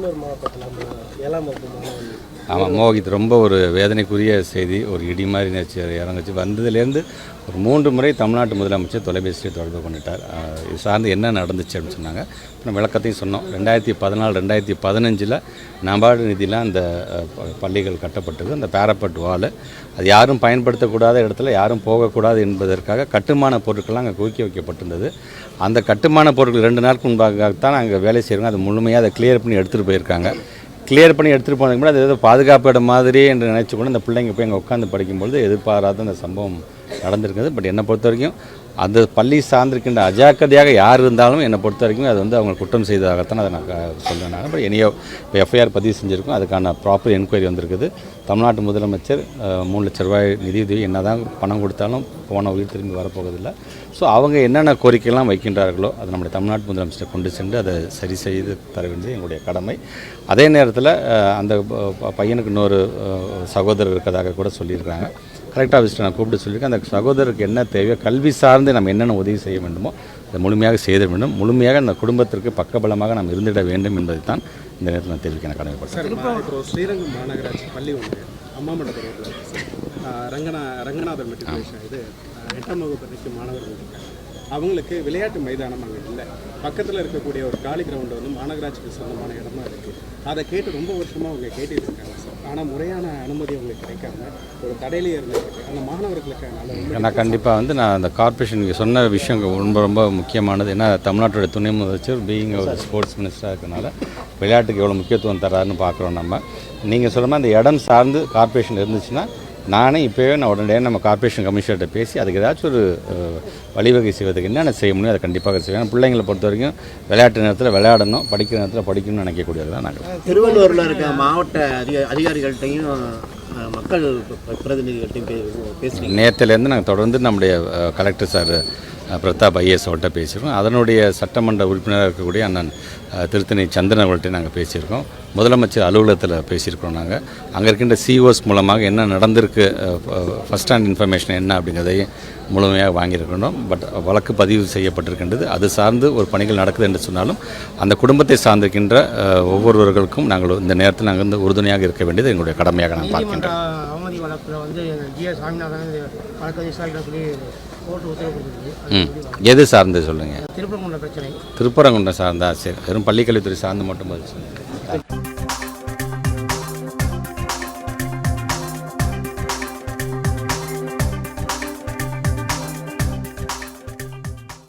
திருவள்ளூர் மாவட்டத்தில் 7ஆம் வகுப்பு மாணவன். ஆமாம், மோகித் ரொம்ப ஒரு வேதனைக்குரிய செய்தி. ஒரு இடி மாதிரி நினச்சி இறங்குச்சு. வந்ததுலேருந்து ஒரு 3 முறை தமிழ்நாட்டு முதலமைச்சர் தொலைபேசியில் தொடர்பு பண்ணிட்டார். இது சார்ந்து என்ன நடந்துச்சு அப்படின்னு சொன்னாங்க. நம்ம விளக்கத்தையும் சொன்னோம். 2014 2015 நபார்டு நிதியில் அந்த பள்ளிகள் கட்டப்பட்டது. அந்த பேரப்பட் வால் அது யாரும் பயன்படுத்தக்கூடாத இடத்துல யாரும் போகக்கூடாது என்பதற்காக கட்டுமான பொருட்கள்லாம் அங்கே குவிக்க வைக்கப்பட்டிருந்தது. அந்த கட்டுமான பொருட்கள் 2 நாளுக்கு முன்பாகத்தான் அங்கே வேலை செய்கிறவங்க அதை முழுமையாக அதை கிளியர் பண்ணி எடுத்துகிட்டு போயிருக்காங்க. கிளியர் பண்ணி எடுத்துகிட்டு போனதுக்கு முன்னாடி அது ஏதோ பாதுகாப்பு இடம் மாதிரி என்று நினச்சி கூட அந்த பிள்ளைங்க போய் அங்கே உட்காந்து படிக்கும்பொழுது எதிர்பாராத அந்த சம்பவம் நடந்திருக்குது. பட் என்னை பொறுத்த வரைக்கும் அந்த பள்ளி சார்ந்திருக்கின்ற அஜாக்கிரதையாக யார் இருந்தாலும் என்னை பொறுத்த வரைக்கும் அது வந்து அவங்க குற்றம் செய்ததாகத்தான் அதை நான் சொல்கிறேன். பட் இனியோ இப்போ எஃப்ஐஆர் பதிவு செஞ்சுருக்கோம். அதுக்கான ப்ராப்பர் என்கொயரி வந்திருக்குது. தமிழ்நாட்டு முதலமைச்சர் 3 லட்ச ரூபாய் நிதியுதவி என்ன தான் பணம் கொடுத்தாலும் போன உயிர் திரும்பி வரப்போவதில்லை. ஸோ அவங்க என்னென்ன கோரிக்கைலாம் வைக்கின்றார்களோ அது நம்முடைய தமிழ்நாட்டு முதலமைச்சரை கொண்டு சென்று அதை சரி செய்து தர வேண்டியது எங்களுடைய கடமை. அதே நேரத்தில் அந்த பையனுக்கு இன்னொரு சகோதரர் இருக்கிறதாக கூட சொல்லியிருக்காங்க. கலெக்டர் ஆஃபீஸில் நான் கூப்பிட்டு சொல்லியிருக்கேன். அந்த சகோதரருக்கு என்ன தேவையோ கல்வி சார்ந்து நம்ம என்னென்ன உதவி செய்ய வேண்டுமோ அதை முழுமையாக செய்த வேண்டும். முழுமையாக அந்த குடும்பத்திற்கு பக்கபலமாக நாம் இருந்திட வேண்டும் என்பதை தான் இந்த நேரத்தில் நான் தெரிவிக்க நான் கடமைப்பட்டேன். இப்போ ஸ்ரீரங்கம் மாநகராட்சி பள்ளி ஒன்று அம்மாமண்டபத்தில் ரங்கநாதர் மெட்ரிகுலேஷன் இது 8ஆம் வகுப்பு வரைக்கும் மாணவர்கள் இருக்காங்க. அவங்களுக்கு விளையாட்டு மைதானம் அங்கே இல்லை. பக்கத்தில் இருக்கக்கூடிய ஒரு காலி கிரவுண்டு வந்து மாநகராட்சிக்கு சொந்தமான இடமா இருக்குது. அதை கேட்டு ரொம்ப வருஷமாக அவங்க கேட்டுட்டு இருக்காங்க சார். ஆனால் முறையான அனுமதி அவங்களுக்கு கிடைக்காம ஒரு தடையிலேயே இருந்துருக்கு. அந்த மாணவர்களுக்கு நான் கண்டிப்பாக வந்து நான் அந்த கார்பரேஷன் நீங்கள் சொன்ன விஷயம் ரொம்ப ரொம்ப முக்கியமானது. ஏன்னா தமிழ்நாட்டோட துணை முதலமைச்சர் பீயிங் ஒரு ஸ்போர்ட்ஸ் மினிஸ்டராக இருக்கனால விளையாட்டுக்கு எவ்வளோ முக்கியத்துவம் தராருன்னு பார்க்குறோம். நம்ம நீங்கள் சொல்கிற மாதிரி அந்த இடம் சார்ந்து கார்பரேஷன் இருந்துச்சுன்னா நானே இப்போவே நான் உடனடியாக நம்ம கார்பரேஷன் கமிஷனர்கிட்ட பேசி அதுக்கு ஏதாச்சும் ஒரு வழிவகை செய்வதற்கு என்னென்ன செய்ய முடியும் அதை கண்டிப்பாக செய்வேன். பிள்ளைங்களை பொறுத்த வரைக்கும் விளையாட்டு நேரத்தில் விளையாடணும், படிக்கிற நேரத்தில் படிக்கணும்னு நினைக்கக்கூடியது தான் நாங்கள். திருவள்ளூரில் இருக்க மாவட்ட அதிகாரிகள்கிட்டையும் மக்கள் பிரதிநிதிகள்கிட்டையும் பேசுகிறீங்க. நேரத்துலேருந்து நாங்கள் தொடர்ந்து நம்முடைய கலெக்டர் சார் பிரதாப் ஐஏஎஸ் அவர்கிட்ட பேசியிருக்கோம். அதனுடைய சட்டமன்ற உறுப்பினராக இருக்கக்கூடிய அண்ணன் திருத்தணி சந்திரன் அவர்கள்ட்ட நாங்கள் பேசியிருக்கோம். முதலமைச்சர் அலுவலகத்தில் பேசியிருக்கோம். நாங்கள் அங்கே இருக்கின்ற சிஓஸ் மூலமாக என்ன நடந்திருக்கு, ஃபஸ்ட் ஹேண்ட் இன்ஃபர்மேஷன் என்ன அப்படிங்கிறதையும் முழுமையாக வாங்கியிருக்கணும். பட் வழக்கு பதிவு செய்யப்பட்டிருக்கின்றது. அது சார்ந்து ஒரு பணிகள் நடக்குது என்று சொன்னாலும் அந்த குடும்பத்தை சார்ந்திருக்கின்ற ஒவ்வொருவர்களுக்கும் நாங்கள் இந்த நேரத்தில் நாங்கள் வந்து உறுதுணையாக இருக்க வேண்டியது எங்களுடைய கடமையாக நான் பார்க்கின்றோம். அவமதி வழக்கில் வந்து சாமிநாதன் வழக்கு விசாரிக்க சொல்லி கோர்ட்டு உத்தரவு கொடுத்துருக்கு. எது சார்ந்து சொல்லுங்கள். திருப்பரங்குன்றம் பிரச்சனை. திருப்பரங்குன்றம் சார்ந்தா சரி, வெறும் பள்ளிக்கல்வித்துறை சார்ந்து மட்டும் பதில் சொல்லுங்கள்.